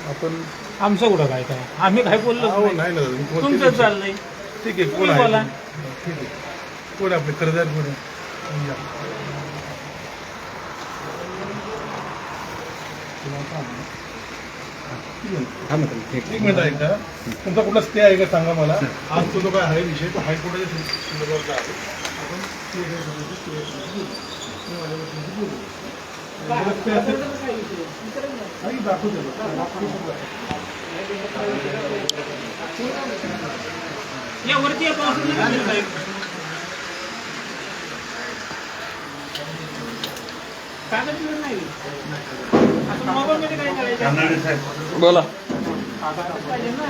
आपण आमचं कुठं काय काय आम्ही काय बोललो नाही ना तुमचं चाललंय. ठीक आहे. कोण तुम्ही आहे बोला. ठीक आहे. कोण आपले खरेदीदार कोण आहे? या. एक मिनिट आहे का तुमचा कुठला स्टे आहे का सांगा मला. आज तो जो काय आहे विषय तो हायकोर्टाच्या संदर्भातला आहे. आपण stay हे करायचं, stay करायचं. मी माझ्या गोष्टींची बोलू. मला stay असेल काही दाखवते या वरती या पावसाळ्यात नाही साहेब. कागदपत्र नाही. आता मोबाईलमध्ये काय करायचं? बोला. कागद पाहिजे ना.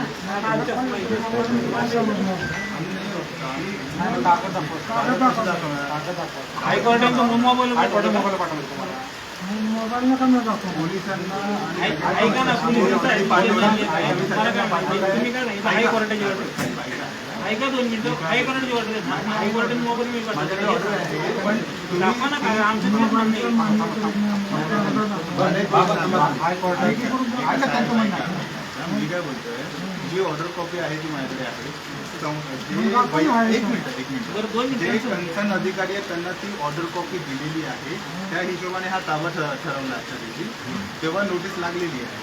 हायकोर्टाचा मोबाईल पाठवतो. ऐका ना तुम्ही काय नाही हायकोर्टाची ऑर्डर ऐका 2 मिनिटं. हायकोर्टाची ऑर्डर आहे. हायकोर्टाने मोबाईल मी दाखवा ना काय आमचं मी काय बोलतोय जी ऑर्डर कॉपी आहे ती माझ्याकडे आहे. एक मिनिट जे कन्सर्न अधिकारी आहेत त्यांना ती ऑर्डर कॉपी दिलेली आहे. त्या हिशोबाने हा ताबा ठरवला आजच्या दिवशी. तेव्हा नोटीस लागलेली आहे.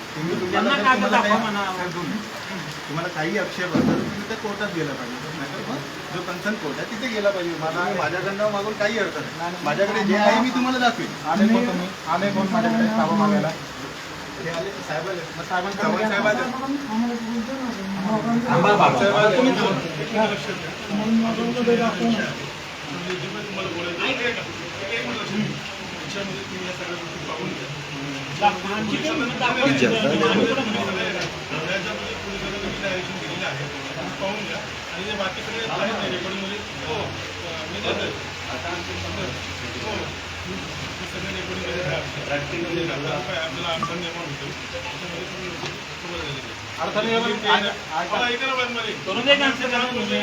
तुम्हाला काही आक्षेप असेल तर तुम्ही त्या कोर्टात गेला पाहिजे. नाहीतर मग जो कन्सर्न कोर्ट आहे तिथे गेला पाहिजे. माझ्याकडनं मागून काही अर्थ नाही. माझ्याकडे जे आहे मी तुम्हाला दाखवेन. आले कोण माझ्याकडे ताबा मागायला?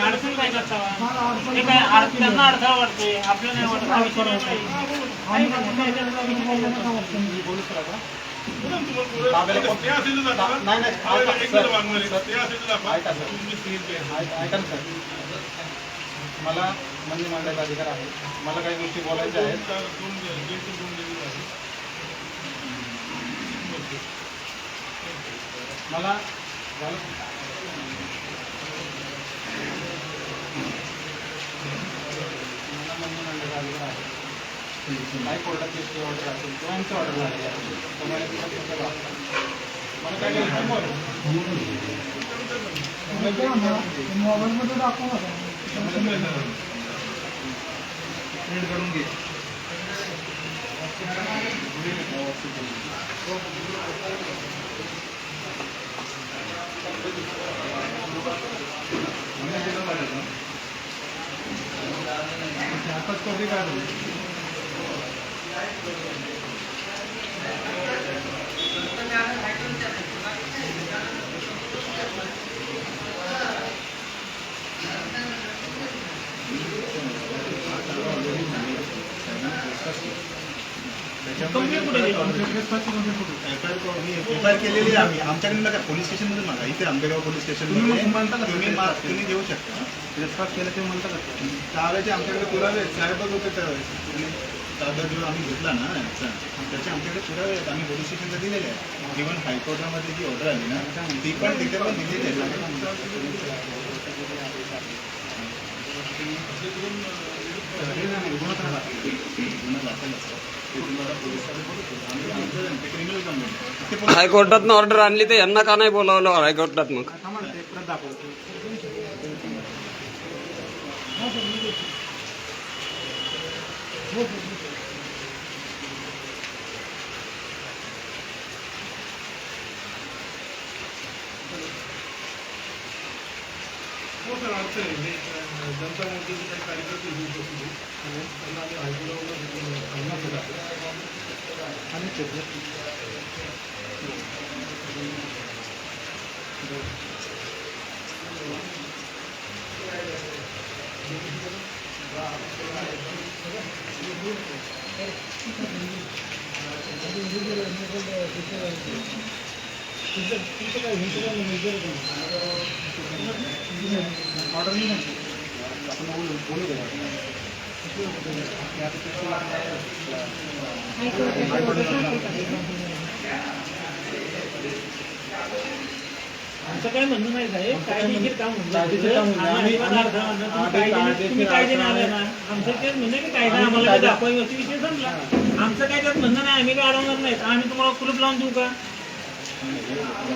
अडचण काय करता त्यांना अडथळा वाटतोय आपल्याला नाही वाटत. मला म्हणजे मांडायचा अधिकार आहे. मला काही गोष्टी बोलायच्या आहेत. मला काही कोर्टाची ऑर्डर असेल किंवा आमची ऑर्डर झालेली आहे तर मला काय मोबाईलमध्ये दाखवा प्रिंट करून घे. आताच कॉपी काढू. एफआयआर केलेली आम्ही आमच्याकडे काय पोलीस स्टेशनमध्ये मागा. इथे आंबेगाव पोलीस स्टेशनमध्ये तुम्ही देऊ शकता. रेस्पॉन्स केलं ते म्हणतात त्यावेळेचे आमच्याकडे पुरावे साहेबच होते. त्यावेळेस कागद जो आम्ही घेतला ना याचा त्याचे आमच्याकडे पुरावे आहेत. आम्ही पोलीस स्टेशनला दिलेले आहे. इव्हन हायकोर्टामध्ये जी ऑर्डर आली ना ती पण तिथे पण दिलेली आहे. हायकोर्टात ऑर्डर आणली तर यांना का नाही बोलावलं हायकोर्टात? मग हो सर अडचण आहे. जनता मोर्चाचे काही कार्यकर्ते घेऊ शकतो त्यांना आम्ही हायकोर्टावर सांगण्यात आणि तुमचं काय ऑर्डर नाही आपण बोलू आमचं काय म्हणणं नाही साहेब, कायदेशीर काम तुम्ही कायद्याने आले ना, आमचं तेच म्हणणं की कायदा आम्हाला दाखवायची वस्तू विषय संपला. आमचं काय त्यात म्हणणं नाही, आम्ही काय अडवणार नाही. आम्ही तुम्हाला कुलूप लावून देऊ का?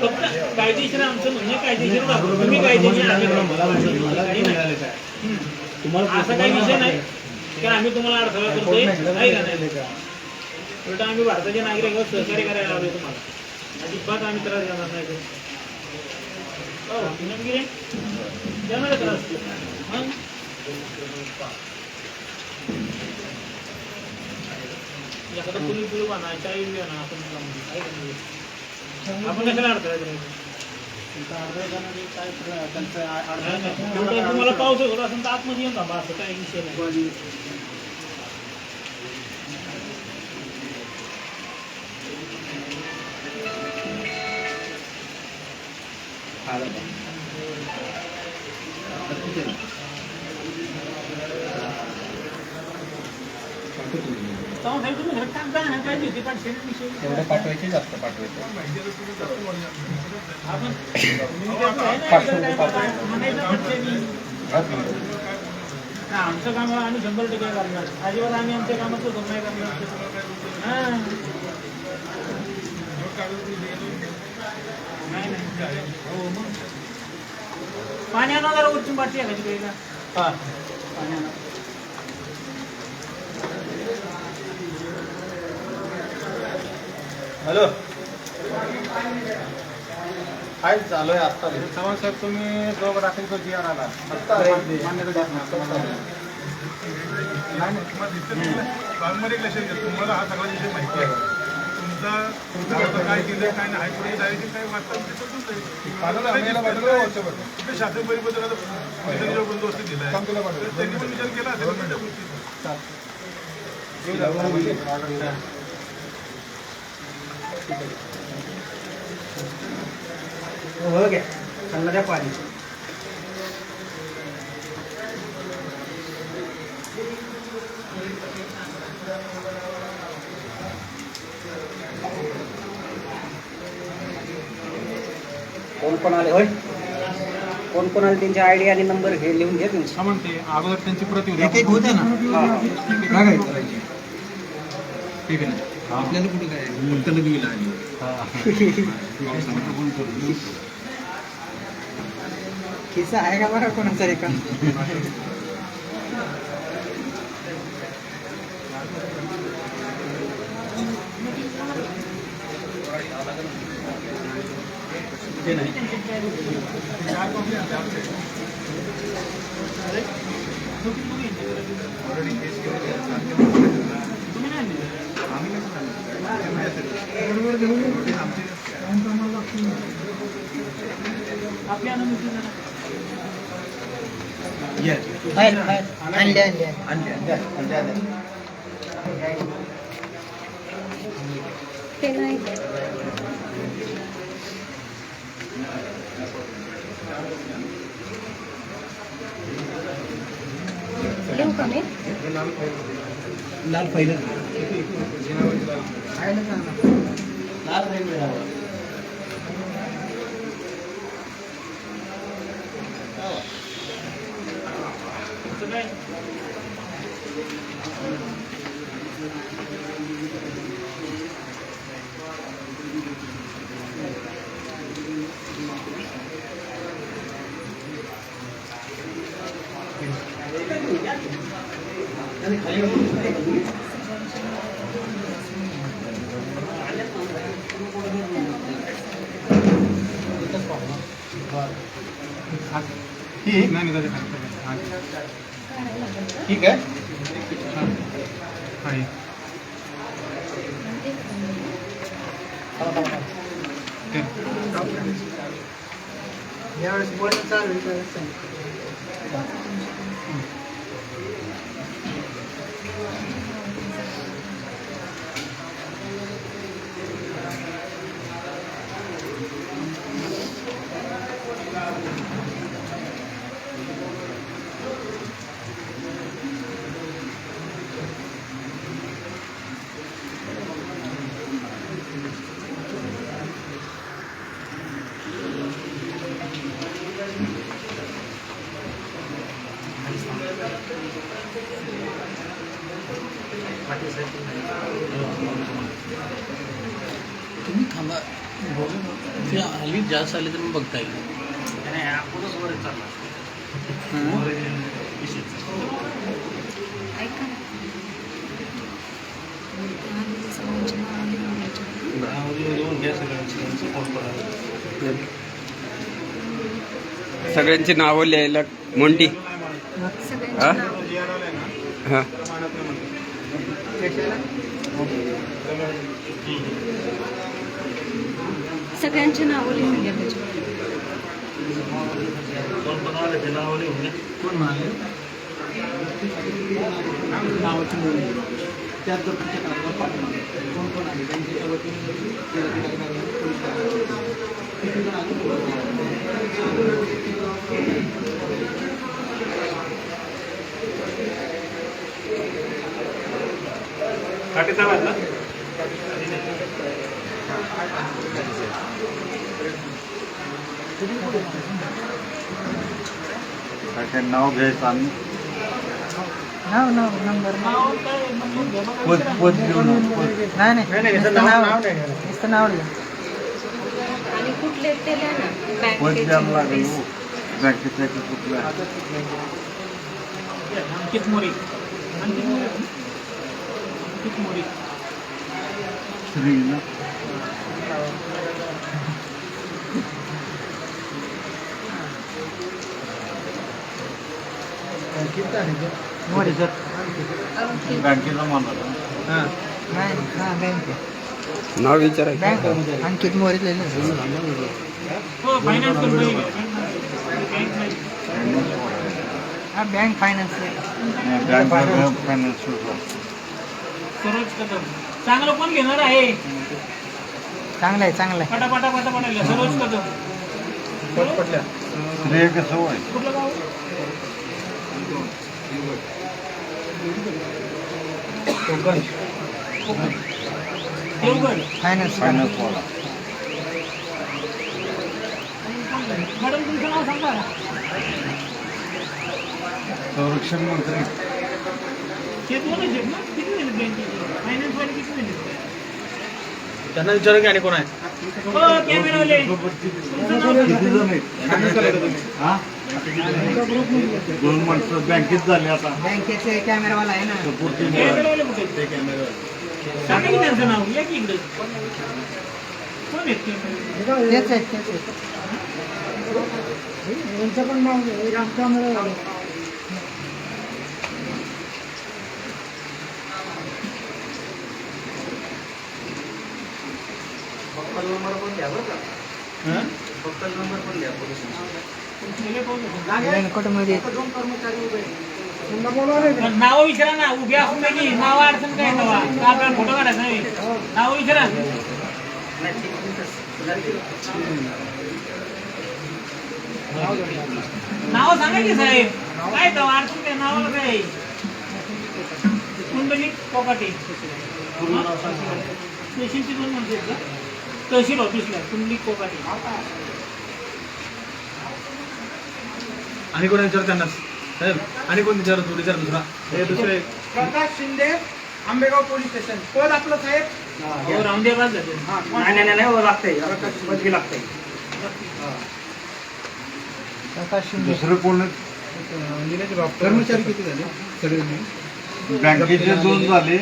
फक्त कायदेशीर आमचं म्हणणं कायदेशीर दाखवू. तुम्ही कायदेशीर असा काही विषय नाही की आम्ही तुम्हाला अडथळा करतोय, नाही का नाही. उलट आम्ही भारताच्या नागरिकांवर सहकार्य करायला आलोय तुम्हाला. अजिबात आम्ही त्रास देणार नाही. हो नमगिरे देणार त्रास मग एखादा पोलीस बिलू आणा, चाळीस आणा, आपण कशाला अडथळा तुम्हाला पाऊस होत असेल तर आतमध्ये येऊन थांबा, असं काही विषय नाही. तुम्ही काम काय पाहिजे होती तेवढे पाठवायचे जास्त पाठवायचे आपण आमचं काम आम्ही 100% करणार. अजिबात आम्ही आमच्या कामाचं धोरण नाही करणार. नाही हो मग पाणी आणा जरा वरची बाटली आहे का? हा पाणी आणा. हॅलो काय चालू आहे आत्ता चव्हाण साहेब तुम्ही जो रात्रीचा जी आर आला आत्ता बागमध्ये लक्षात घ्या, तुम्हाला हा सगळा विषय माहिती आहे. तुमचा काय केलं काय नाही हायकोर्टाची डायरेक्शन काय वाटतं तिथे शासन परिपत्रकाचा बंदोबस्त दिला आहे, त्यांनी पण विचार केला असेल त्या गोष्टीचा. हो घ्या चांगलं द्या पाणी. कोण कोण आले होय, कोण कोण आले त्यांचे आयडी आणि नंबर हे लिहून घ्या तुम्ही. म्हणते अगोदर त्यांची प्रति एक होते ना ठीक आहे. आपल्याला कुठे काय मुलताला गेला किस्सा आहे का बघा कोणाचा एका. आपल्या ते नाही लिहू का मी? लाल पहिलं लाल ठीक आहे. यावेळेस बोलणं चालू आहे. तुम्ही थांबा ते आली जास्त आली तर मग बघता येईल. ऐका ना. आधी सगळ्यांची नावं लिहून घ्यायची. सगळ्यांची नावं लिहायला मोंटी सगळ्यांची हा? नावं. हा सगळ्यांची नावं लिहून घ्या त्याच्यावर. कोण म्हणाले नावाची नोंद त्यात जर तुमच्या कागदावर पाठवणार कोण कोण आले बँकेच्या वतीने पोलीस किती जण नाव घ्यायचं आम्ही नाव नंबर पद घेऊन नुसतं नाव लिहा. आणि कुठले ते लिहा ना. पद द्यायला लागेल बँकेचे हो. बँकेचं एक कुठलं आहे? अंकित मोरे. अंकित मोरे. श्री ना अंकित. बँकेचा माणूस नाव विचारायचं बँक अंकित मोरे लिहिलं. हो फायनान्स कंपनी. हा bank finance bank finance Saroj Kadam. चांगलं कोण घेणार आहे? चांगलं आहे. पटापटा सरोज कदम. श्रेय कसं होय कुठलं गाव? देवगड. फायनान्स फायनान्सवाला मॅडम तुमचं नाव सांगा. संरक्षण मंत्री ते दोनच आहेत ना? किती मिनिट बँकेचे? फायनान्सवाले किती मिनिट? त्यांना विचारा की आणि कोण आहे? हो कॅमेरावाले. तुमचं नाव सांगा. किती जण आहेत हा 2 माणसं बँकेत झाले आता बँकेचे कॅमेरावाला आहे ना. कॅमेरावाले कुठे आहेत? सांगा की त्यांचं नाव. या की इकडे. कोण आहेत ते? तेच आहेत. यांचं पण नाव कॅमेरा. रेनकोटमध्ये नाव विचारा ना. उभ्या असून की नाव अडचण काय तेव्हा का आपल्याला फोटो काढायचा नाही? नाव विचारा. नाव सांगा की साहेब. काय तेव्हा अडचण काय? नावाला काय? कुंडलिक कोकाटे. तहसीलची 2 माणसं आहेत का? तहसील ऑफिसला कुंडलिक कोकाटे. आणि कोण विचार त्यांना साहेब आणि कोण विचार दुसरा हे दुसरे प्रकाश शिंदे आंबेगाव पोलीस स्टेशन. पद आपलं साहेब. हो राहून द्या बाद झाले. नाही लागतंय. बदली लागतंय. प्रकाश शिंदे. दुसरं कोण कर्मचारी किती झाले सगळे? बँकेचे 2 झाले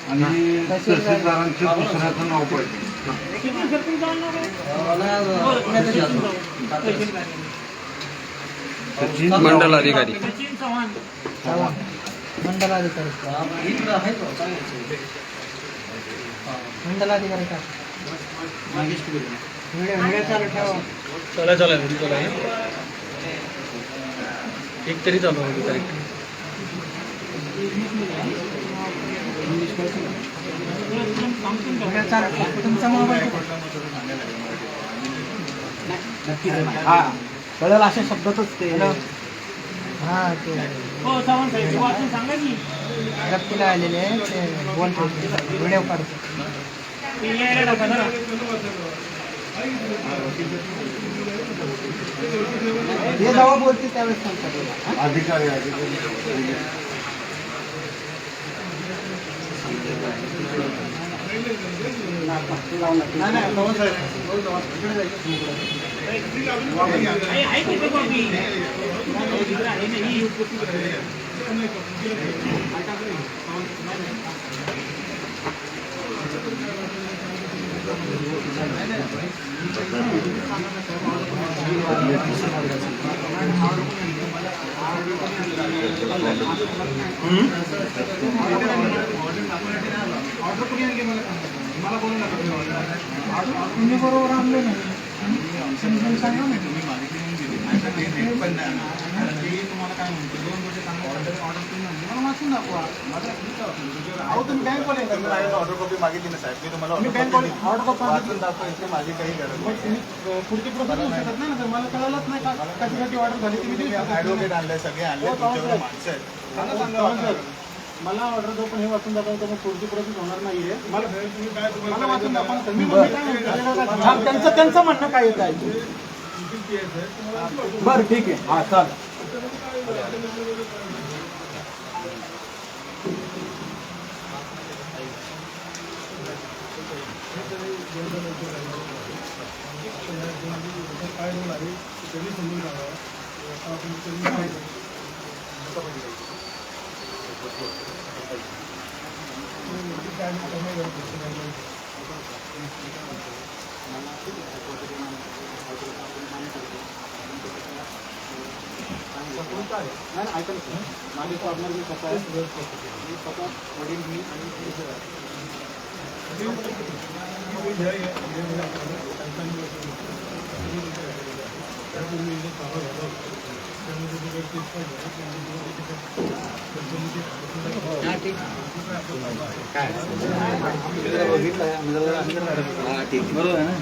आणि तहसीलदारांचे दुसऱ्याचं नाव पडले. किती सर तुमचं नाव काय? सचिन मंडलाधिकारी सचिन चव्हाण. मंडलाधिकारी. मंडलाधिकारी का? व्हिडिओ चालू ठेवा. चला एक तरी चालू होती तारीख. व्हिडिओ चालू ठेवा. तुमचा मोबाईल हा कळलं अशा शब्दातच ते हा ते हो चव्हाण साहेब वाचून सांगा की. गप्पीला आलेले आहे ते बोलतो व्हिडिओ काढतो. ते यायला टाका जरा. हे जेव्हा बोलते त्यावेळेस सांगतात. अधिकारी नाही नाही पवन साहेब इकडे जायचं समुद्रात. आहे कुठे कॉपी आहे ना ही ऑर्डर कुठे आणली मला बोलू नका तुम्ही बरोबर आणले नाही समजून सांगा ना तुम्ही मागितली म्हणून दिली. आता ते रेट पण नाही आलं. कारण ते तुम्हाला काय म्हणतो 2 वर्ष चांगलं ऑर्डर तुम्ही म्हणली मला वाचून दाखवा. माझा अहो तुम्ही बँक बोले ऑर्डर कॉपी मागितली ना साहेब. मी तुम्हाला मी order बँक copy दिली. ऑर्डर कॉपी वाचून दाखवा इथे माझी काही गरज मग नाही. तुम्ही पुढची प्रोसेस होऊ शकत नाही ना सर. मला कळलंच नाही का कशासाठी ऑर्डर झाली ती मी दिली. ॲडव्होकेट आणले सगळे आणले हो, तुमच्याकडे माणसं आहेत. सांगा सर मला ऑर्डर दो पण हे वाचून दाखवतो मग पुढची प्रोसेस होणार नाहीये. मला वाचून दाखवा ना सर. मी काय म्हणतो त्यांचं म्हणणं काय येत आहे बरं ठीक आहे हा चालेल. काय रोल आहे त्यांनी समजून सांगावं. आता आपण त्यांनी काय नाही ऐका ना सर माझे कॉर्नर मी स्वतः मी स्वतः वडील मी आणि बरोबर आहे ना.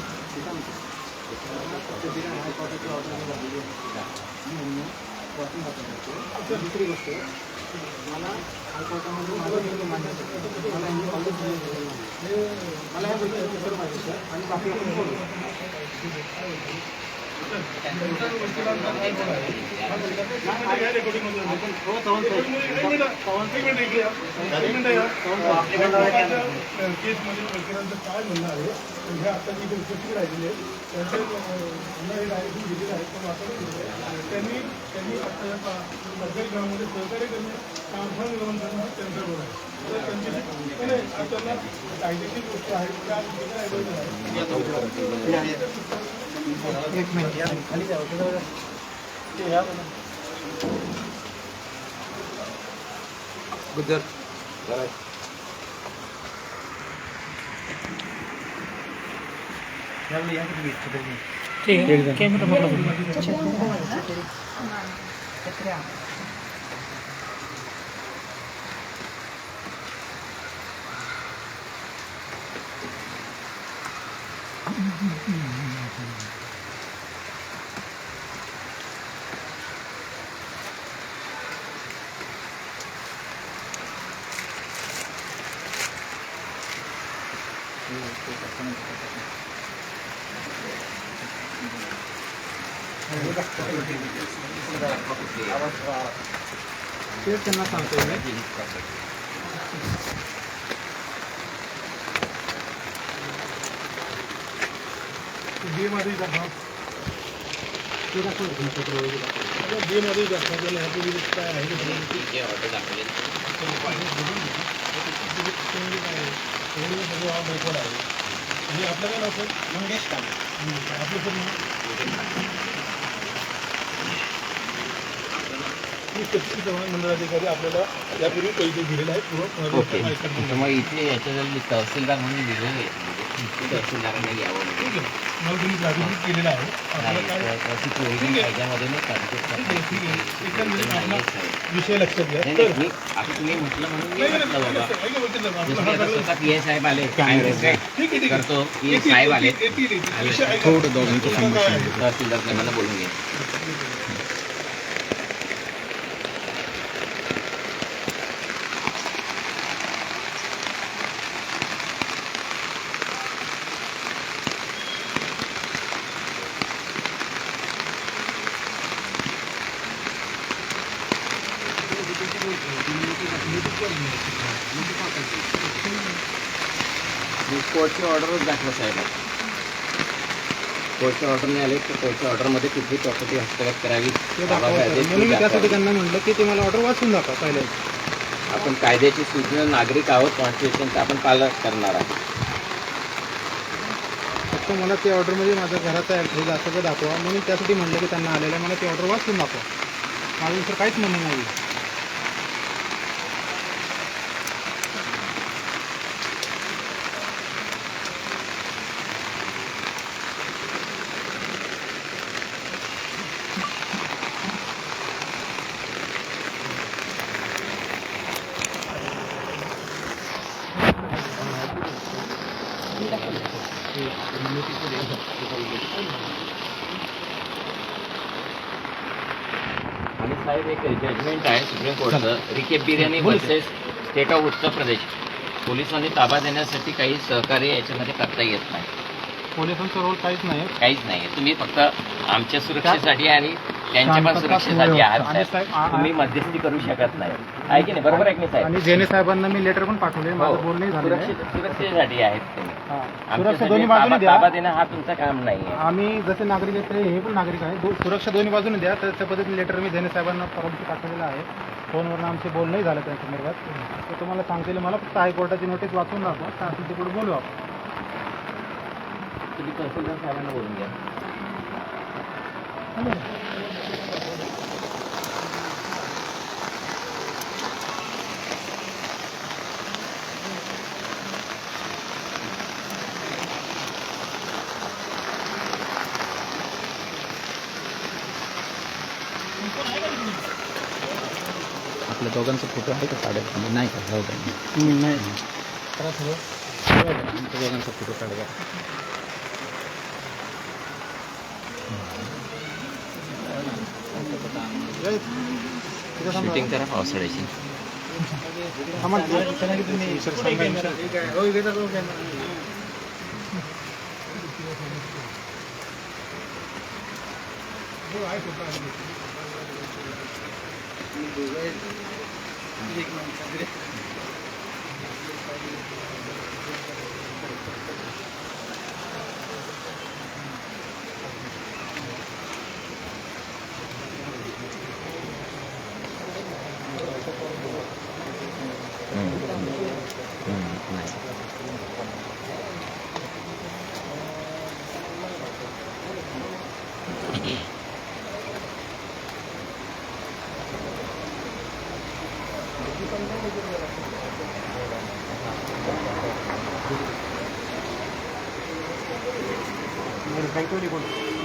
दुसरी गोष्ट मला हायकोर्टामध्ये माझं निर्णय मांडायचं मला यांनी कॉलेज मला या गोष्टी उत्तर पाहिजे सर आणि बाकी आपण बोलू. केसमध्ये वकिलांचं काय म्हणणं आहे हे आता जी उपस्थित राहिलेले त्यांचे हे डायरेक्शन दिलेलं आहे पण वाचवलं गेलं आहे. त्यांनी आता या सरकारी कामामध्ये सहकार्य करणं कामफळ निर्माण करणं हा त्यांचा रोल आहे. तर त्यांच्याशी त्यांना कायदेशीर गोष्ट आहे त्या आहे. एक मिनिट या खाली जाऊ ते या गुजर ठीक आहे कॅमेरा पकडा. तेच त्यांना सांगतोय मी. गेममध्ये दाखवा ते दाखवलं तुमच्याकडे गेममध्ये दाखवा त्याला ह्यापूर्वी काय आहे ते सगळं रेकॉर्ड आहे. आणि आपलं काय नाव सर मंगेश काळे आपलं सर शक्ती चव्हाण मंडळाधिकारी आपल्याला यापूर्वी पैसे दिलेले आहेत ओके मग इथे याच्यासाठी तहसीलदार म्हणून दिलेले तहसीलदारांना यावं ठीक आहे मला तुम्ही प्राधिकृत केलेलं आहे आपल्याला काय ह्याच्यामध्ये नाही ठीक आहे ठीक आहे एकंदरीत आपला विषय लक्षात घ्या तर असं तुम्ही म्हटलं म्हणून मी नाही, नाही, म्हटलं बाबा ऐका वकील साहेब, आपला जसं हा आता सगळं- स्वतः पी एस साहेब आले ठीक आहे, ठीक आहे. करतो पी एस येतील, साहेब आले येतील, येतील. विषय ऐका. थोडं दोघांचं तुमचं काय आहे? तहसीलदार मला बोलून घे मी कोर्टची ऑर्डरच दाखवा साहेब. कोर्टच्या ऑर्डर नाही आले तर कोर्टच्या ऑर्डरमध्ये कुठली प्रॉपर्टी हस्तगत करावी म्हणून मी त्यासाठी त्यांना म्हटलं की ते मला ऑर्डर वाचून दाखवा पहिले. आपण कायद्याची सूचना नागरिक आहोत, कॉन्स्टिट्यूशनचं आपण पालन करणार आहोत. फक्त मला ते ऑर्डरमध्ये माझं घराचा ॲड्रेस असं दाखवा. म्हणून त्यासाठी म्हटलं की त्यांना आलेलं मला ते ऑर्डर वाचून दाखवा. माझं दुसरं काहीच म्हणणं नाही. आणि साहेब एक जजमेंट आहे सुप्रीम कोर्टचं, रिकेप biryani versus state of Uttar Pradesh. पोलिसांनी ताबा देण्यासाठी काही सहकार्य याच्यामध्ये करता येत नाही. पोलिसांचा रोल काहीच नाही. काहीच नाही. तुम्ही फक्त आमच्या सुरक्षेसाठी आणि त्यांच्या पण सुरक्षेसाठी आहात साहेब. तुम्ही मध्यस्थी करू शकत नाही. आहे की नाही? बरोबर आहे की नाही साहेब? आणि जेने साहेबांना मी लेटर पण पाठवले. माझं बोलणंही झालं. सुरक्षेसाठी आहेत तुम्ही. सुरक्षा दोन्ही बाजूने द्या. ताबा देणं हा तुमचं काम नाही आहे. आम्ही जसे नागरिक आहेत हे पण नागरिक आहे. सुरक्षा दोन्ही बाजूने द्या. त्या पद्धतीने लेटर मी जेने साहेबांना परत पाठवलेलं आहे. फोनवरून आमचे बोलणंही झालं त्या संदर्भात. ते तुम्हाला सांगतील. मला फक्त हायकोर्टाची नोटीस वाचून दाखवा. त्यासाठी तिकडे बोलू आपण. तुम्ही तहसीलदार साहेबांना बोलून घ्या. आपल्या दोघांचा फोटो आहे का काढायला? नाही का? जाऊ द्या. नाही आमच्या दोघांचा फोटो काढायला. शूटिंग करा पावसाळ्याची.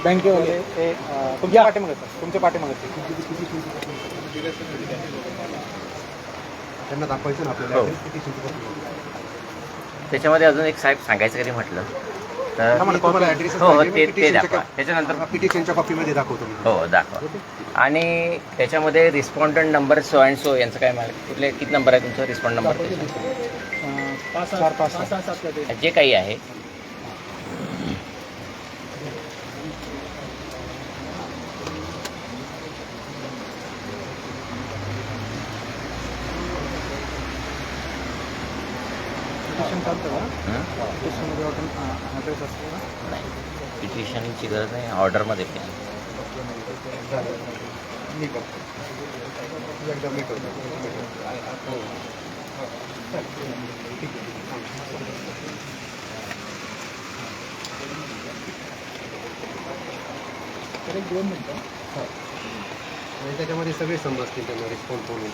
बँकेवाले तुमच्या पाठीमागे तुमच्या पाठीमागे त्यांना दाखवायचं ना आपल्याला. त्याच्यामध्ये अजून एक साहेब सांगायचं कधी म्हटलं तर हो ते दाखवा. त्याच्यानंतर पिटिशनच्या कॉपीमध्ये दाखवतो. हो दाखवा. आणि त्याच्यामध्ये respondent number so and so यांचं काय माहिती कुठले किती नंबर आहे तुमचा रिस्पॉन्ड नंबर? 4-5 जे काही आहे नाही. पिटिशनची गरज नाही. ऑर्डरमध्ये पण त्याच्यामध्ये सगळे समजतील त्यांना रिस्पॉन्स होईल.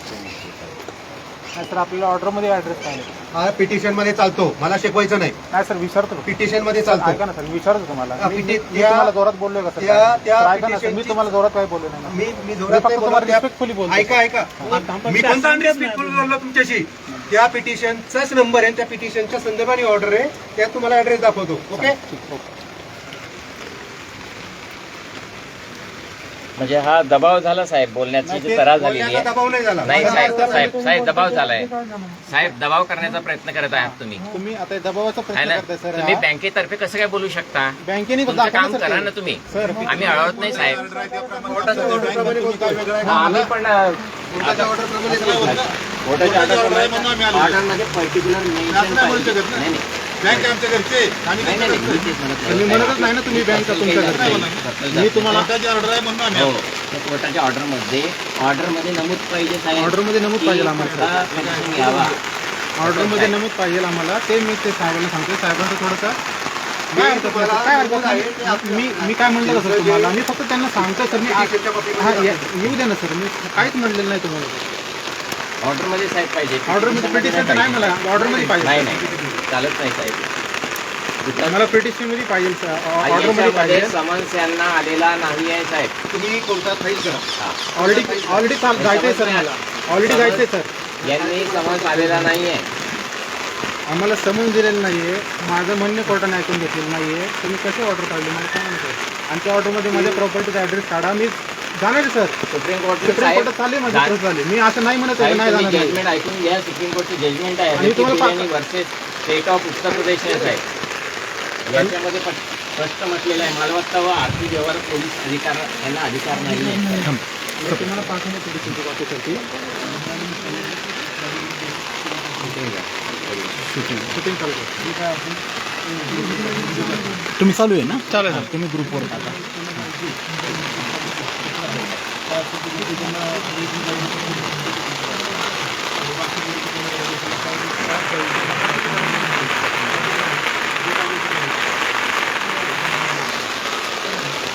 सर आपल्याला ऑर्डरमध्ये ॲड्रेस काय हा पिटिशन मध्ये चालतो. मला शिकवायचं नाही. नाही सर विचारतो. पिटिशन मध्ये चालतो. ऐका ना सर विचारतो तुम्हाला. मी त्या- तुम्हाला जोरात बोललोय का सर? त्या ऐका ना सर मी तुम्हाला जोरात काय बोललो नाही ना. मी जोरात फक्त नाही तुम्हाला बोलत. रिस्पेक्टफुली बोलतो. ऐका मी कोणता अनरिस्पेक्टफुल बोललो तुमच्याशी? त्या पिटिशनचाच नंबर आहे. त्या पिटिशनच्या संदर्भाने ऑर्डर आहे. त्यात तुम्हाला ऍड्रेस दाखवतो. ओके. म्हणजे हा दबाव झाला साहेब बोलण्याची जी त्रास झालेली आहे. दबाव नाही झाला. नाही साहेब दबाव झालाय. साहेब दबाव करण्याचा प्रयत्न करत आहात तुम्ही. तुम्ही आता दबावाचा आहे प्रश्न ना? करताय सर. तुम्ही बँकेतर्फे कसं काय बोलू शकता? बँकेने तुमचं काम करा ना तुम्ही. आम्ही अडवत नाही साहेब. आम्ही पण ऑर्डरमध्ये पर्टिक्युलर मेन्शन नाही. बँक आमच्या घरचे आम्ही नाही नाही कसं मी करतो? तेच म्हणत मी नाही. म्हणतच नाही ना तुम्ही बँक तुमच्या घरचे. मी तुम्हाला कोर्टाची ऑर्डर आहे म्हणून आम्ही हो आलो. त्या कोर्टाच्या ऑर्डरमध्ये नमूद पाहिजे साहेब ऑर्डरमध्ये नमूद पाहिजे आम्हाला. कुठला कनेक्शन घ्यावा ऑर्डरमध्ये नमूद पाहिजे आम्हाला. ते मी ते साहेबांना सांगतो. साहेबांचं थोडंसं काय हरकत नाही, काय हरकत नाही. मी काय म्हणलं सर तुम्हाला, मी फक्त त्यांना सांगतो सर. मी हा येऊ द्या ना सर, मी काहीच म्हणलेलं नाही तुम्हाला. ऑर्डरमध्ये साहेब पाहिजे ऑर्डरमध्ये पिटिशन नाही, मला ऑर्डरमध्ये नाही पाहिजे. नाही चालत नाही साहेब. मला पिटिशनमध्ये पाहिजे, ऑर्डरमध्ये याच्यामध्ये पाहिजे. समन्स यांना आलेला नाही आहे साहेब. तुम्ही कोर्टात फाईल करा. ऑलरेडी जायचंय सर, मला ऑलरेडी जायचंय सर. यांनी समन्स आलेला नाही आहे. आम्हाला समज दिलेलं नाहीये. माझं म्हणणे कोर्टाने ऐकून घेतलेलं नाहीये. तुम्ही कशी ऑर्डर काढली मला काय म्हणतो. आणि त्या ऑर्डरमध्ये माझ्या प्रॉपर्टीचा ॲड्रेस काढा. मी जाणार आहे सर. सुप्रीम कोर्टचे सुप्रीम साहेब कोर्टात चालली माझी प्रोसेस झाली. मी असं नाही म्हणत आहे की नाही जाणार नाही. जजमेंट ऐकून घ्या. सुप्रीम कोर्टची जजमेंट आहे आणि तुम्हाला biryani versus state of Uttar प्रदेश आहे साहेब. याच्यामध्ये स्पष्ट म्हटलेलं आहे मालमत्ता व आर्थिक व्यवहार पोलीस अधिकार यांना अधिकार नाही आहे. तुम्हाला पाठवणे पिटिशनची कॉपी करते. शूटिंग चालू आहे. तुम्ही चालू आहे ना? चालू आहे. तुम्ही ग्रुपवर टाका.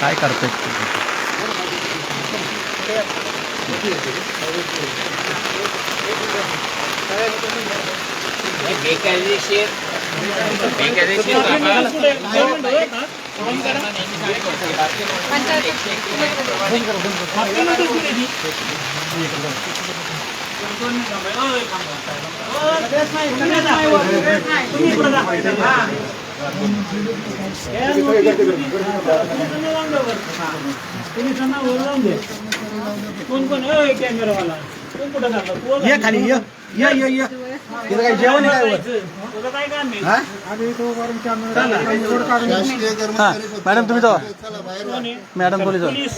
काय करताय? बेकायदेशीर कोण कोण कॅमेरावाला कोण कुठं झालं ये खाली ये ये ये ये. तिथं काय जेवण आहे काय वर? तुझं काय काम आहे? हा? शासकीय कर्मचारी स्वतः- मॅडम तुम्ही जावा. चला बाहेर कोण आहे? मॅडम पोलीस पोलीस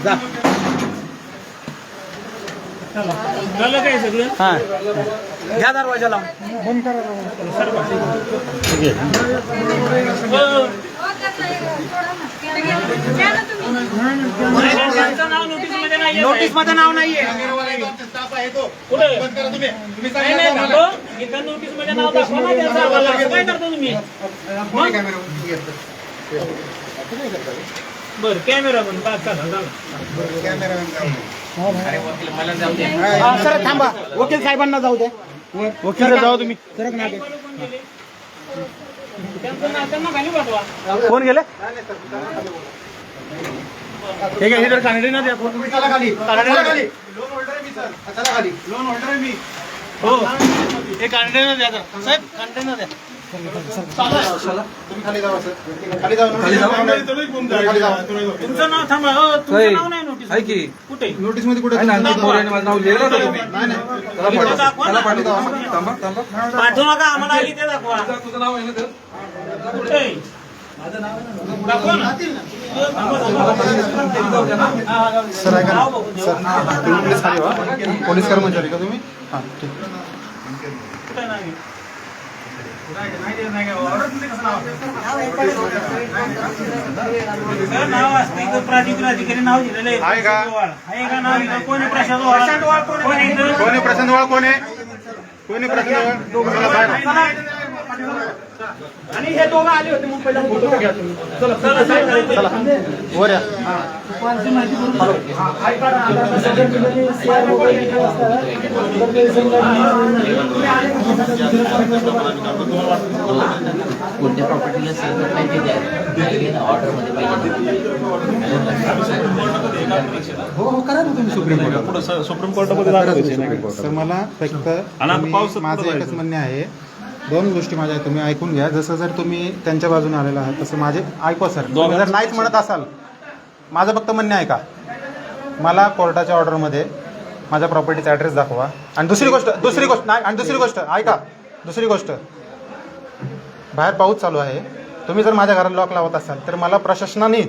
जा. चला. झालं काय सगळं हा घ्या दरवाजा लावून. त्यांचं नाव नोटीसमध्ये नाही नोटीस मध्ये नाव नाहीये. स्टाफ आहे तो कुठे बंद करा तुम्ही. तुम्ही नाही नाही थांबो. इथं नोटीसमध्ये नाव दाखवा ना त्यांचं आम्हाला. असं काय करता तुम्ही बरं कॅमेरा पण चला चला. अरे वकील मला जाऊ दे. सर थांबा. वकील साहेबांना जाऊ द्या. वकील जाऊ तुम्ही. कोण गेले? त्यांचं नाव त्यांना खाली पाठवा. कोण गेले? ठीक आहे. इधर कानडीना द्या. तुम्ही चला खाली. चला खाली. लोन होल्डर आहे मी सर. चला खाली. लोन होल्डर आहे मी. हो हे कानडीना द्या साहेब. कानडीना द्या. तुम्ही खाली जावा सर. खाली जावा. खाली जावा. तुमचं नाव थांबा. हो तुमचं नाव नाही नोटीस कुठे नोटीस मध्ये कुठे पाठवू नका आम्हाला आली ते दाखवा. कुठे दाखवा ना. सर ऐका ना. नाव बघून द्या. तुम्ही प्लीज खाली व्हा. पोलीस कर्मचारी का तुम्ही? हां ठीक. कुठे नाही सर नाव असते इथं प्राधिकारी नाव दिलेलं आहे का? आहे का नाव इथं कोणी प्रशांत वाळ कोण आहे इथं? कोणी प्रशांत वाळ कोण आहे? कोणी प्रशांत वाळ? चला बाहेर. आणि हे दोघं आले होते मुंबईला फोटो घ्या तुम्ही. चला चला वर या. कोणत्या प्रॉपर्टीला सेल करता येते द्या. ऑर्डरमध्ये पाहिजे. हो करा ना तुम्ही सुप्रीम कोर्टामध्ये. सर मला फक्त माझं एकच म्हणणे आहे. दोन गोष्टी माझ्या आहेत, तुम्ही ऐकून घ्या. जसं जर तुम्ही त्यांच्या बाजूने आलेला आहात तसं माझे ऐकवा सर. तुम्ही जर नाहीच म्हणत असाल, माझं फक्त म्हणणे ऐका. मला कोर्टाच्या ऑर्डरमध्ये माझ्या प्रॉपर्टीचा ॲड्रेस दाखवा. आणि दुसरी गोष्ट नाही. आणि दुसरी गोष्ट ऐका. दुसरी गोष्ट, बाहेर पाऊस चालू आहे. तुम्ही जर माझ्या घराला लॉक लावत असाल तर मला प्रशासनाने,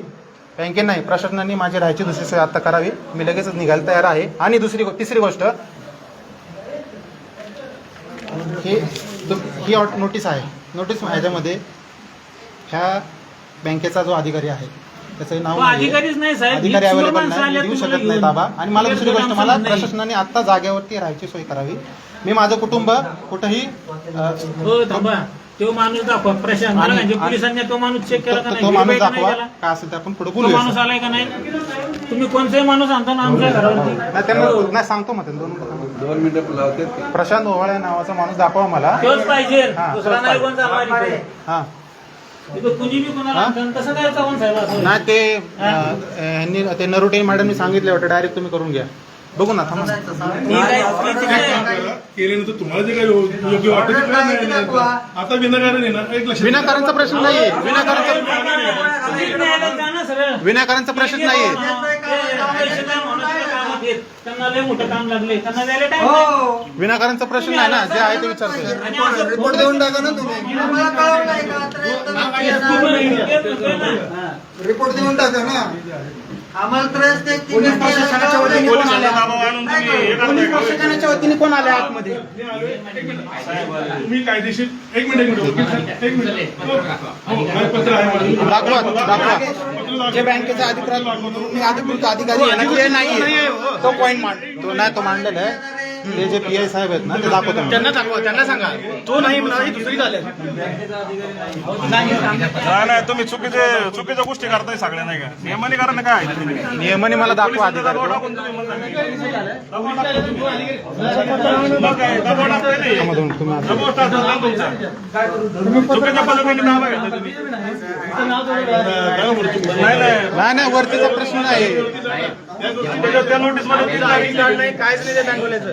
बँकेने नाही, प्रशासनाने माझी राहायची दुसरी सोय आता करावी. मी लगेचच निघायला तयार आहे. आणि तिसरी गोष्ट, ही नोटीस आहे. नोटीस ह्याच्यामध्ये ह्या बँकेचा जो अधिकारी आहे त्याचं नाव तो नाहीये. अधिकारीच नाही साहेब, अधिकारी ही चोर अवेलेबल माणसं नाही, आल्यात देऊ तुम्हाला शकत नाही घेऊन. ताबा. आणि मला दुसरी गोष्ट, मला नाही. प्रशासनाने आता जागेवरती राहायची सोय करावी. मी माझं कुटुंब कुठंही हो थांबा, तो माणूस दाखवा प्रशासन मला म्हणजे पोलिसांनी तो माणूस चेक केला का नाही, तो माणूस verify का नाही दाखवा, केला? काय असेल ते आपण पुढे तो माणूस बोलूया. आलाय का नाही? तुम्ही कोणताही माणूस आणता ना आमच्या घरावरती. नाही, त्यांना नाही सांगतो मग त्यांना 2 मिनिटं. प्रशांत ओवाळे नावाचा माणूस दाखवा मला. तोच पाहिजे, हा, दुसरा तोच नाही पाहिजे. कोणता पाहिजे. हा इथं कुणी बी कोणाला आणतं, तसं काय चव्हाण साहेब असं? नाही ते ह्यांनी ते नरोटे मॅडमनी सांगितले होते डायरेक्ट तुम्ही करून घ्या. बघू ना थांबा. मी काय केल्यानंतर तुम्हाला जे काही योग्य वाटतं ते करा नाही. आता विनाकारण येणार एक लक्षात विनाकारणचा प्रश्न नाहीये. विनाकारणचा प्रश्न नाहीये. त्यांना लय मोठं काम लागले, त्यांना द्यायला टाइम नाही. विनाकारणचा प्रश्न नाही ना, जे आहे ते विचारतोय. आणि असं रिपोर्ट देऊन टाका ना तुम्ही. रिपोर्ट देऊन टाका ना. आम्हाला त्रास देत नाही. पोलीस प्रशासनाच्या वतीने कोण आले? पोलीस प्रशासनाच्या वतीने कोण आले आतमध्ये? तुम्ही कायदेशीर एक मिनिट पत्र आहे दाखवा. जे बँकेचा अधिकृत अधिकारी आहे ना, ते नाहीये. तो पॉईंट तो नाही, तो मांडलेला आहे. ते जे PI साहेब आहेत ना, ते दाखवतो. त्यांना दाखवा, त्यांना सांगा. तो नाही म्हणाली दुसरी झाली. नाही तुम्ही चुकीच्या गोष्टी करताय सगळ्या नाही का नियमाने करा ना काय नियमाने मला दाखवा अधिकारी. चुकीच्या पद्धतीने नाव आहे नाही नाही, वरतीचा प्रश्न नाही. त्या नोटीस मध्ये काहीच नाही बँकवाल्याचं.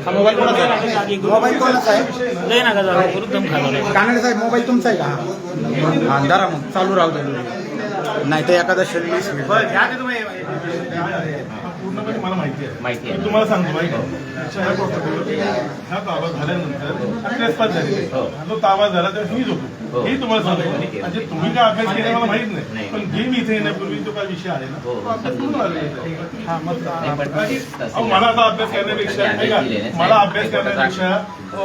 हा मोबाईल कोणाचा आहे? मोबाईल कोणाचा आहे? लय नका जाऊ, वृद्धम खाला. कानडे साहेब, मोबाईल तुमचा आहे का? हा धरा मग, चालू राहू दे. नाही तर एखादा शर्मिस पूर्णपणे मला माहिती माहिती आहे. मी तुम्हाला सांगतो माहिती ह्या ताबा झाल्यानंतर ट्रेसपास झाली. जो ताबा झाला तेव्हा मी झोपलो. हे तुम्हाला सांगतो. म्हणजे तुम्ही काय अभ्यास केला मला माहित नाही, पण जे मी इथे येण्यापूर्वी तो काय विषय आहे ना तो अभ्यास करून आलेला आहे. अहो, मला आता अभ्यास करण्यापेक्षा ऐका, मला अभ्यास करण्यापेक्षा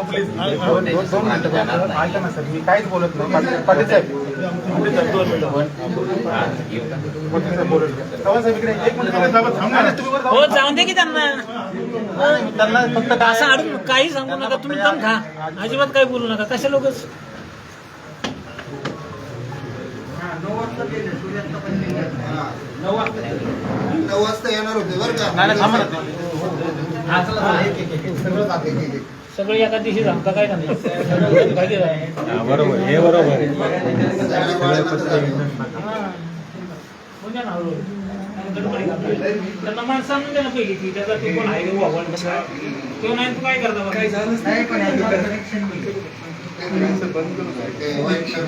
प्लीज ऐका ना सर, मी काहीच बोलत नाही. पाटील साहेब, हो जाऊन दे की त्यांना. त्यांना फक्त काय असं अडून काही सांगू नका, तुम्ही दम खा, अजिबात काही बोलू नका. कशा लोकच 9 वाजता येणार होते बरं का. नाही थांबा सगळे एका दिवशी सांगता काय नाही. बरोबर, हे बरोबर आहे. त्यांना माणसं आणून द्या ना पहिली की त्याचा ते कोण आहे का वावण कसा तो नाही तू काय करता काही झालं नाही पण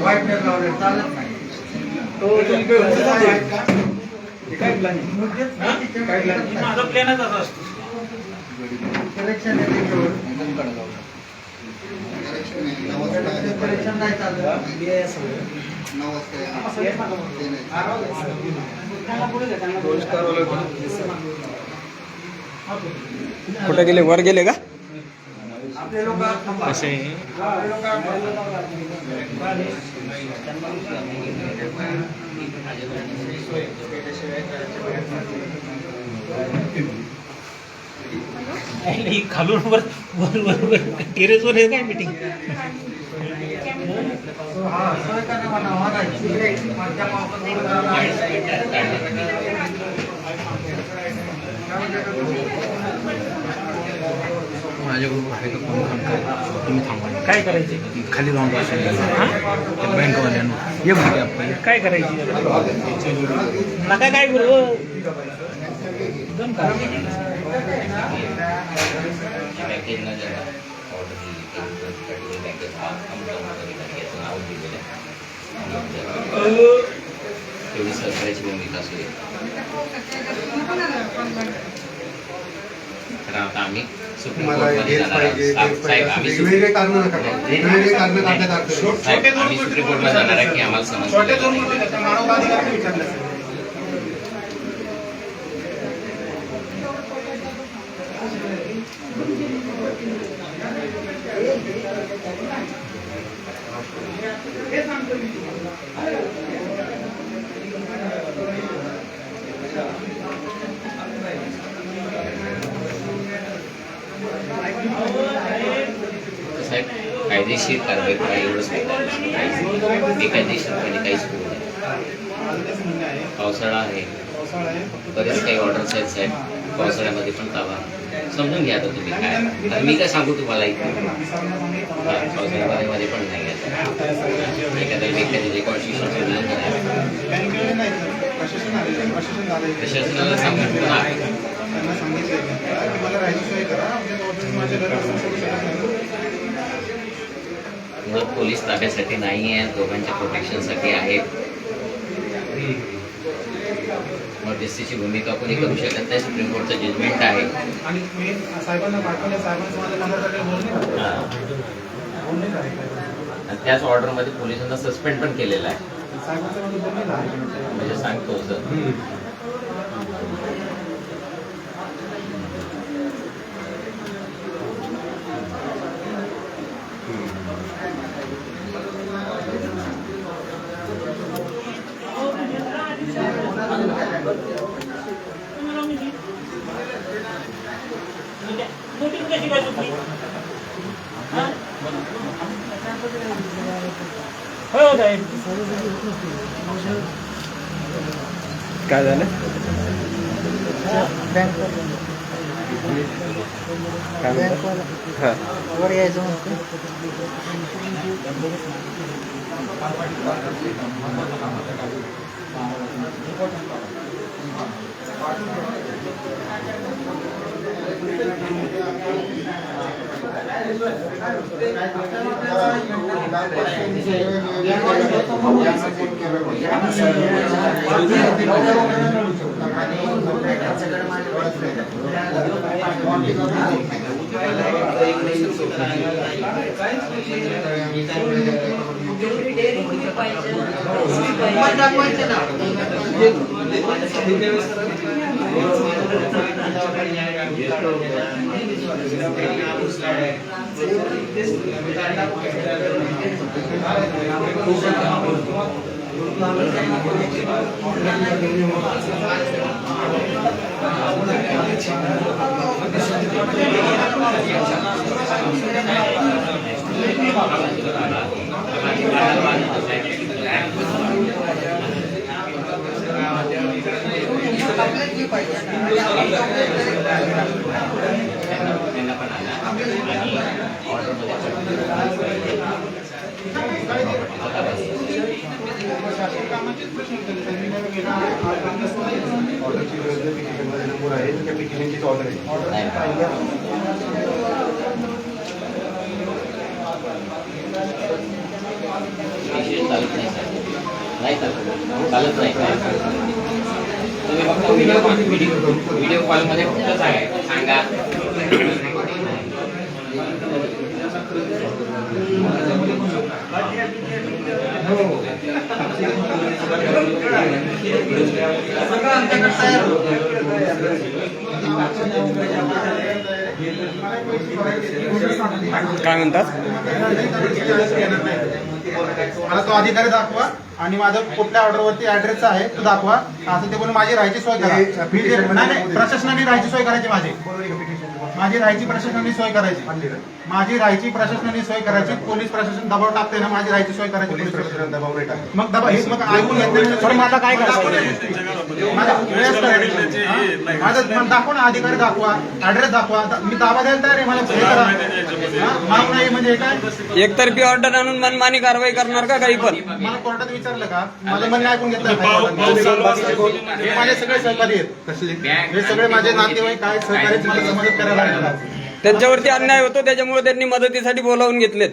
वाईट लावले चालत नाही. माझा प्लॅनच असा असतो. कुठे गेले? वर गेले का? असे खालून वर वर वर वर टेरेसवर आहे काय मीटिंग? काय करायचे? खाली जाऊन बँकवाल्यांना ये म्हणते आपण. काय करायची? नका काय करू दम खा. बँकेनं ज्यांना ऑर्डर दिली बँकेचं नाव दिलेलं आहे तेवढी सरकारची भूमिका असू तर आता आम्ही सुप्रीम कोर्टमध्ये जाणार आहोत. साहेब आम्ही सुप्रीम कोर्टला जाणार आहे की आम्हाला समज साहेब कायदेशीर कारवाई करा एवढंच सांगतात. बेकायदेशीरपणे काहीच होऊ नये. पावसाळा आहे, बरेच काही ऑर्डर्स आहेत साहेब. पावसाळ्यामध्ये पण ताबा समजून घ्या आता तुम्ही काय. आता मी काय सांगू तुम्हाला इथे पावसाळ्यामध्ये पण नाही एखाद्या व्यक्तीने कॉन्स्टिट्यूशन उल्लंघन आहे प्रशासनाला सांगून त्यांना सांगितलं की मला राहायची सोय करा, माझ्या घरात मुळात पोलीस ताब्यासाठी नाही आहे, दोघांच्या प्रोटेक्शनसाठी आहेत. मध्यस्थीची भूमिका कोणी करू शकत नाही. सुप्रीम कोर्टचं जजमेंट आहे. आणि मी साहेबांना पाठवलं, साहेबांचं माझ्या मनासाठी बोलणे आणि त्याच ऑर्डरमध्ये पोलिसांना सस्पेंड पण केलेलं आहे. साहेबांचं माझं बोलणे आहे. म्हणजे सांगतो सर. नोटीस कशी काय सुटली? हो साहेब. काय झालं? हा. वर यायचं चालत नाही. तुम्ही फक्त व्हिडिओ कॉलमध्ये फक्त सांगा. काय म्हणतात? मला तो अधिकारी दाखवा आणि माझं कुठल्या ऑर्डरवरती ऍड्रेस आहे तो दाखवा. असं ते बोलून माझी राहायची सोय करा. नाही, प्रशासनाने राहायची सोय करायची. माझी राहायची प्रशासनाने सोय करायची. माझी राहायची प्रशासनाने सोय करायची. पोलीस प्रशासन दबाव टाकते ना, माझी राहायची सोय करायची. पोलीस प्रशासन दबाव नाही टाकत. मग दबाव हेच मग ऐकून घेतलं तर माझा काय माझं दाखवा ना, अधिकारी दाखवा, ऍड्रेस दाखवा. मी दावा द्यायला तयार आहे. मला हे करा. माग नाही म्हणजे काय एकतर्फी ऑर्डर आणून मनमानी कारवाई करणार का काही पण? मला कोर्टात विचारलं का? माझं म्हणणं ऐकून घेतलं. हे माझे सगळे सहकारी आहेत. हे सगळे माझे नातेवाईक काय सहकारी मला मदत करायला लागतात. त्यांच्यावरती अन्याय होतो, त्याच्यामुळे त्यांनी मदतीसाठी बोलावून घेतलेत.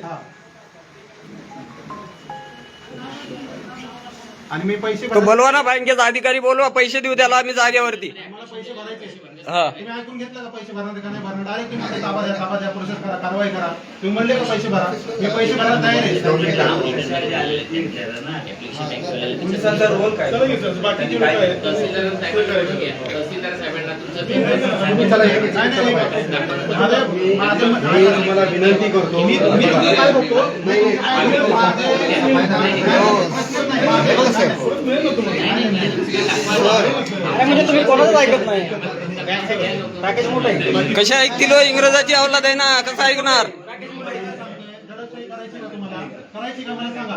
आणि मी पैसे तो बोलवा ना बँकेचा अधिकारी, बोलवा, पैसे देऊ त्याला आम्ही जागेवरती. मला पैसे भरायचे. हा, तुम्ही ऐकून घेतलं का पैसे भरणार का नाही भरणार? डायरेक्ट तुम्ही म्हणले ताबा द्या, प्रोसेस करा, कारवाई करा. तुम्ही म्हणले का पैसे भरा? मी पैसे भरायला तयार आहे. पोलिसांचा रोल काय? चला की सर, बाकीचे लोक आहेत. तहसीलदार साहेबांना तुम्ही चला, हे- नाही, नाही, नाही. मी तुम्हाला विनंती करतो. मी काय बघतो? म्हणजे तुम्ही कोणाच ऐकत नाही. पॅकेज मोठं आहे. कशा ऐकतील हो? इंग्रजाची अवलाद आहे ना, कसं ऐकणार? करायची का मला सांगा.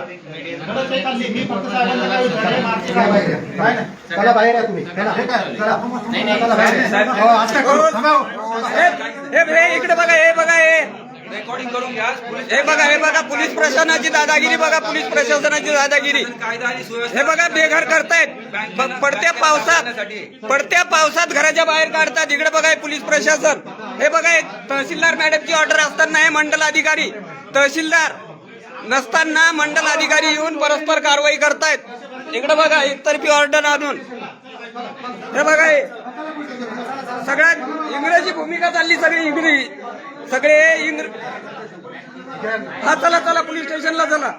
गडद चालली. मी फक्त साहेबांना काय विचारलंय, मार्च काय बाहेर आहे. काय नाही. चला बाहेर आहे तुम्ही. चला. हे काय? चला. चला बाहेर आहे. हो, असं करू. थांबा. हे इकडे बघा, हे बघा, रेकॉर्डिंग करून घ्या. हे बघा पोलीस प्रशासनाची दादागिरी बघा, पोलीस प्रशासनाची दादागिरी. हे बघा बेघर करतायत, पडत्या पावसात घराच्या बाहेर काढतात. इकडे बघा हे पोलीस प्रशासन. हे बघा हे तहसीलदार मॅडमची ऑर्डर असताना हे मंडल अधिकारी, तहसीलदार नसताना मंडल अधिकारी येऊन परस्पर कारवाई करतायत. इकडे बघा एकतर्फी ऑर्डर आणून. हे बघा हे सगळ्यात इंग्रजी भूमिका चालली, सगळे हा चला पोलीस स्टेशनला चला.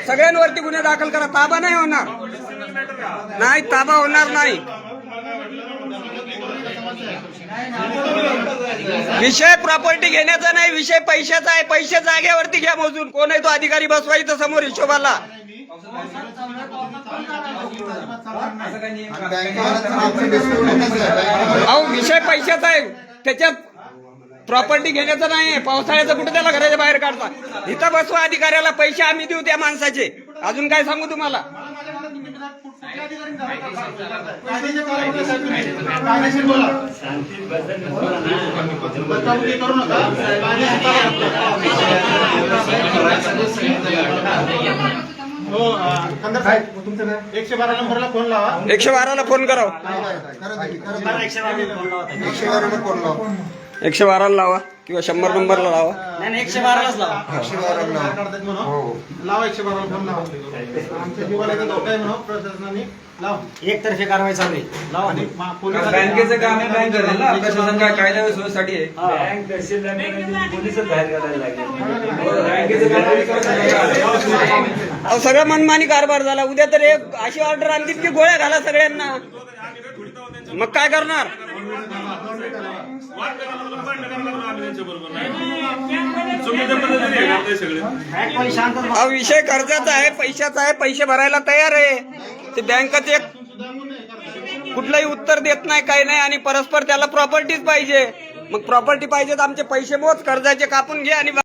सगळ्यांवरती गुन्हे दाखल करा. ताबा नाही होणार, नाही ताबा होणार नाही. विषय प्रॉपर्टी घेण्याचा नाही, विषय पैशाचा आहे. पैसे जागेवरती घ्या मोजून. कोण आहे तो अधिकारी बसवायचा समोर हिशोबाला. अहो विषय पैशाचा आहे, त्याच्यात प्रॉपर्टी घेण्याचं नाही. पावसाळ्याचं कुठे त्याला घराच्या बाहेर काढता. इथं बसवा अधिकाऱ्याला, पैसे आम्ही देऊ त्या माणसाचे. अजून काय सांगू तुम्हाला? कायदेशीर बोला. बदलावणी करू नका. हो, कंदर साहेब, तुमचं काय? 112 नंबरला फोन लावा. 112ला फोन करावं. 112ला लावा किंवा 100 नंबरला लावा. नाही 112लाच लावा. काढतात म्हणून लावा. 112ला फोन लावा. आमच्या जीवाला इथं धोका आहे म्हणून प्रशासनाने लावा. एकतर्फी कारवाई चालू आहे. लावा. आणि बँकेचं काम आहे, बँक करेल ना. प्रशासन काय कायदा व सुव्यवस्थेसाठी आहे. अहो सगळं मनमानी कारभार झाला. उद्या तर एक अशी ऑर्डर आणली की गोळ्या घाला सगळ्यांना. मग काय करणार? हा विषय कर्जाचा आहे, पैशाचा आहे. पैसे भरायला तयार आहे. ते बँकेत एक कुठलंही उत्तर देत नाही, काही नाही. आणि परस्पर त्याला प्रॉपर्टीच पाहिजे. मग प्रॉपर्टी पाहिजे तर आमचे पैसे मोज, कर्जाचे कापून घे आणि